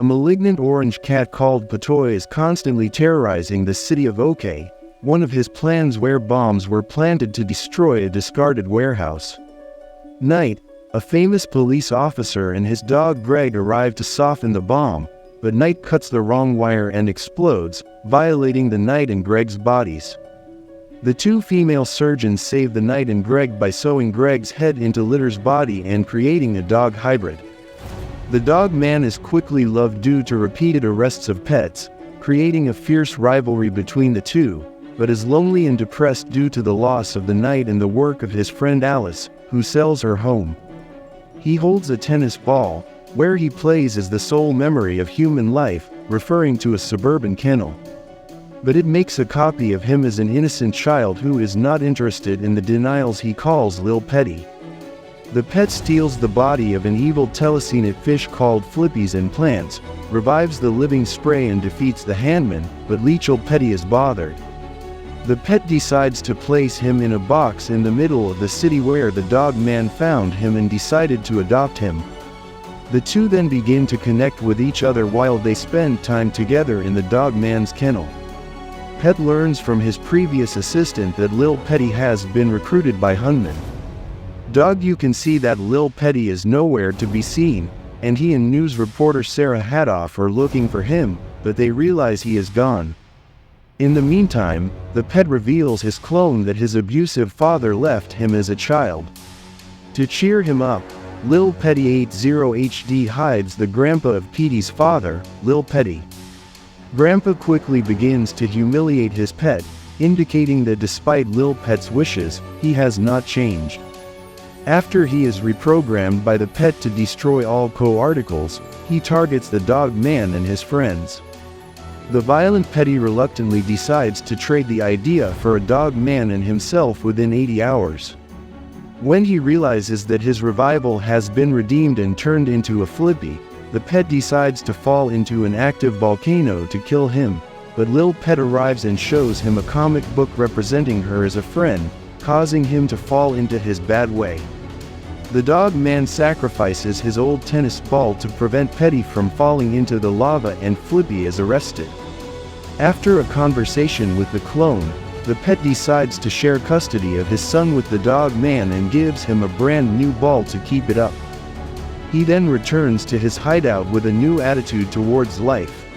A malignant orange cat called Petoi is constantly terrorizing the city of OK, one of his plans where bombs were planted to destroy a discarded warehouse. Night, a famous police officer and his dog Greg arrive to soften the bomb, but Night cuts the wrong wire and explodes, violating the Night and Greg's bodies. The two female surgeons save the Night and Greg by sewing Greg's head into Litter's body and creating a dog hybrid. The dog man is quickly loved due to repeated arrests of pets, creating a fierce rivalry between the two, but is lonely and depressed due to the loss of the Night and the work of his friend Alice, who sells her home. He holds a tennis ball, where he plays as the sole memory of human life, referring to a suburban kennel. But it makes a copy of him as an innocent child who is not interested in the denials he calls Li'l Petey. The pet steals the body of an evil telecinat fish called Flippies and Plants, revives the living spray and defeats the Handeman, but Leachil Petty is bothered. The pet decides to place him in a box in the middle of the city where the dog man found him and decided to adopt him. The two then begin to connect with each other while they spend time together in the dog man's kennel. Pet learns from his previous assistant that Li'l Petey has been recruited by Hundemann. Dog, you can see that Li'l Petey is nowhere to be seen, and he and news reporter Sarah Hatoff are looking for him, but they realize he is gone. In the meantime, the pet reveals his clone that his abusive father left him as a child. To cheer him up, Li'l Petey 80HD hides the Grampa of Petey's father, Li'l Petey. Grampa quickly begins to humiliate his pet, indicating that despite Li'l Pet's wishes, he has not changed. After he is reprogrammed by the pet to destroy all co-articles, he targets the dog man and his friends. The violent Petey reluctantly decides to trade the idea for a dog man and himself within 80 hours. When he realizes that his revival has been redeemed and turned into a Flippy, the pet decides to fall into an active volcano to kill him, but Li'l Pet arrives and shows him a comic book representing her as a friend, causing him to fall into his bad way. The dog man sacrifices his old tennis ball to prevent Petey from falling into the lava and Flippy is arrested. After a conversation with the clone, the pet decides to share custody of his son with the dog man and gives him a brand new ball to keep it up. He then returns to his hideout with a new attitude towards life.